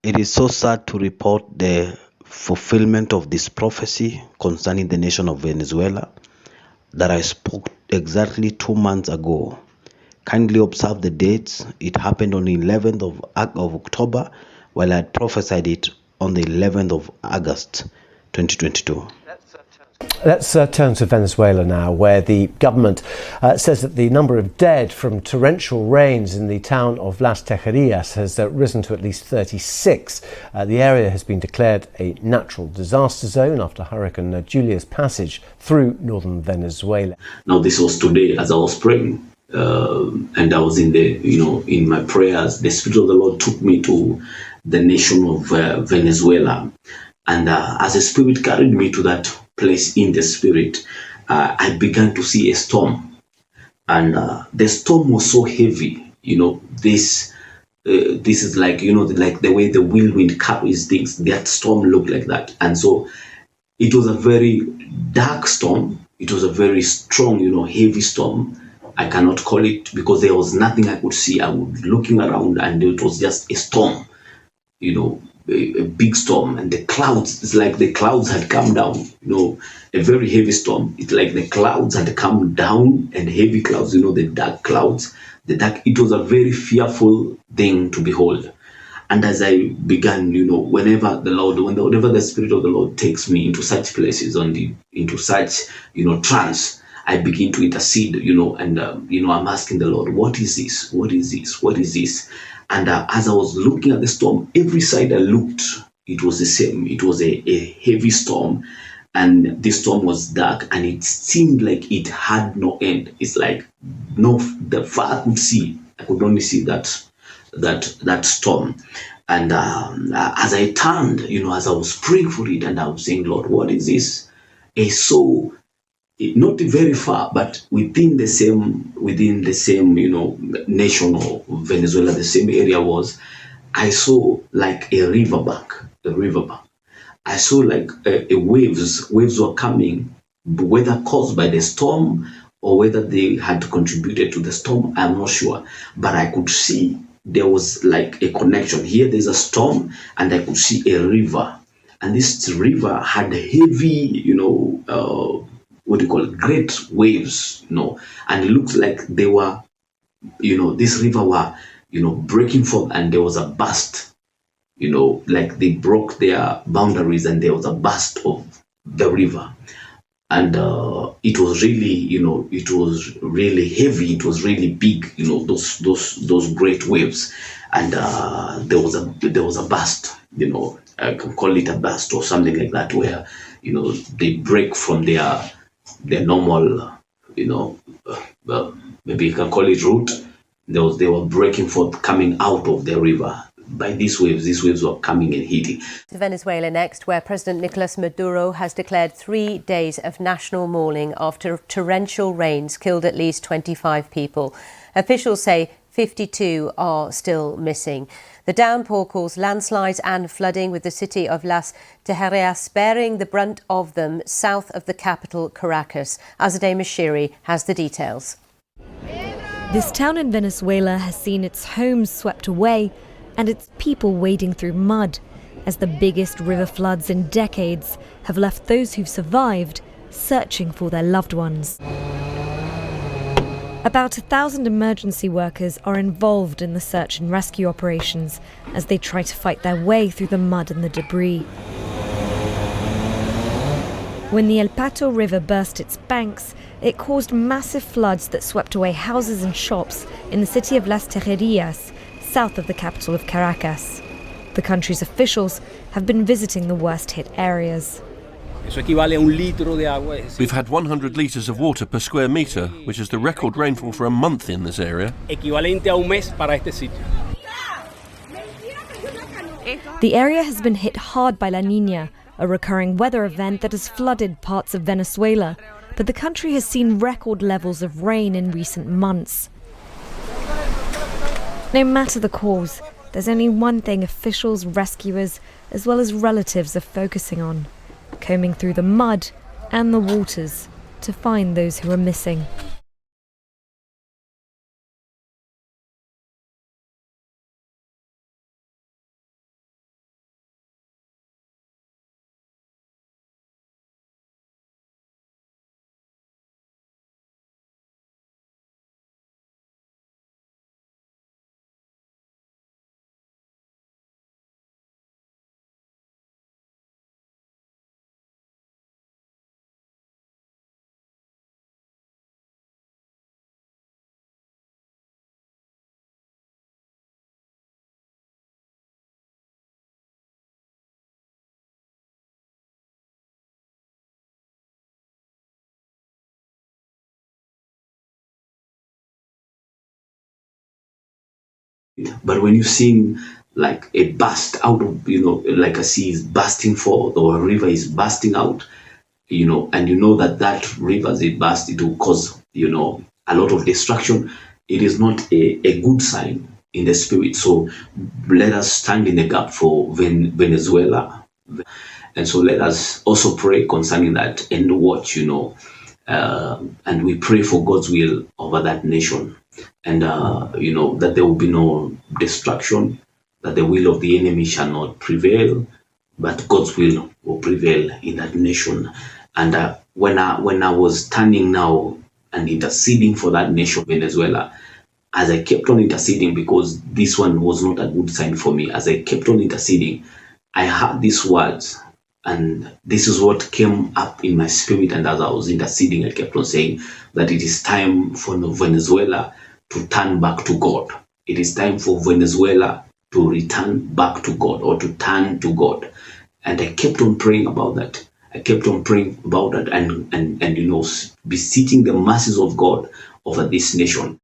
It is so sad to report the fulfillment of this prophecy concerning the nation of Venezuela that I spoke exactly 2 months ago. Kindly observe the dates. It happened on the 11th of October, while I had prophesied it on the 11th of August 2022. Let's turn to Venezuela now, where the government says that the number of dead from torrential rains in the town of Las Tejerias has risen to at least 36. The area has been declared a natural disaster zone after Hurricane Julia's passage through northern Venezuela. Now, this was today as I was praying, and I was in my prayers. The Spirit of the Lord took me to the nation of Venezuela, and as the Spirit carried me to that place in the Spirit, I began to see a storm, and the storm was so heavy. This is like like the way the whirlwind carries things. That storm looked like that, and so it was a very dark storm. It was a very strong, heavy storm. I cannot call it because there was nothing I could see. I was looking around, and it was just a storm. A big storm, and the clouds, it's like the clouds had come down, a very heavy storm. It's like the clouds had come down, and heavy clouds, the dark clouds, it was a very fearful thing to behold. And as I began, whenever the Spirit of the Lord takes me into such places, into such, trance, I begin to intercede, and I'm asking the Lord, what is this? What is this? What is this? And as I was looking at the storm, every side I looked, it was the same. It was a heavy storm, and the storm was dark, and it seemed like it had no end. It's like the far I could see, I could only see that storm. And as I turned, as I was praying for it, and I was saying, Lord, what is this? Not very far, but within the same, nation of Venezuela, the same area I saw like a riverbank. I saw like waves were coming, whether caused by the storm or whether they had contributed to the storm, I'm not sure. But I could see there was like a connection. Here there's a storm, and I could see a river. And this river had heavy, great waves, and it looks like they were, this river were, breaking forth, and there was a burst, like they broke their boundaries, and there was a burst of the river. And it was really, it was really heavy, it was really big, those great waves. And there was a burst, I can call it a burst or something like that, where, they break from their normal, maybe you can call it route. They were breaking forth, coming out of the river by these waves were coming and hitting. To Venezuela next, where President Nicolas Maduro has declared 3 days of national mourning after torrential rains killed at least 25 people. Officials say 52 are still missing. The downpour caused landslides and flooding, with the city of Las Tejerias bearing the brunt of them south of the capital, Caracas. Azadeh Bushiri has the details. This town in Venezuela has seen its homes swept away and its people wading through mud, as the biggest river floods in decades have left those who've survived searching for their loved ones. About 1,000 emergency workers are involved in the search and rescue operations as they try to fight their way through the mud and the debris. When the El Pato River burst its banks, it caused massive floods that swept away houses and shops in the city of Las Tejerias, south of the capital of Caracas. The country's officials have been visiting the worst-hit areas. We've had 100 litres of water per square metre, which is the record rainfall for a month in this area. The area has been hit hard by La Niña, a recurring weather event that has flooded parts of Venezuela, but the country has seen record levels of rain in recent months. No matter the cause, there's only one thing officials, rescuers, as well as relatives are focusing on: combing through the mud and the waters to find those who are missing. But when you see like a burst out of, like a sea is bursting forth or a river is bursting out, and you know that river as it burst, it will cause, a lot of destruction. It is not a good sign in the spirit. So let us stand in the gap for Venezuela. And so let us also pray concerning that and watch, and we pray for God's will over that nation. And, that there will be no destruction, that the will of the enemy shall not prevail, but God's will prevail in that nation. And when I was standing now and interceding for that nation, Venezuela, as I kept on interceding, because this one was not a good sign for me, as I kept on interceding, I heard these words, and this is what came up in my spirit. And as I was interceding, I kept on saying that it is time for Venezuela to turn back to God. It is time for Venezuela to return back to God, or to turn to God. And I kept on praying about that. I kept on praying about that and beseeching the mercies of God over this nation.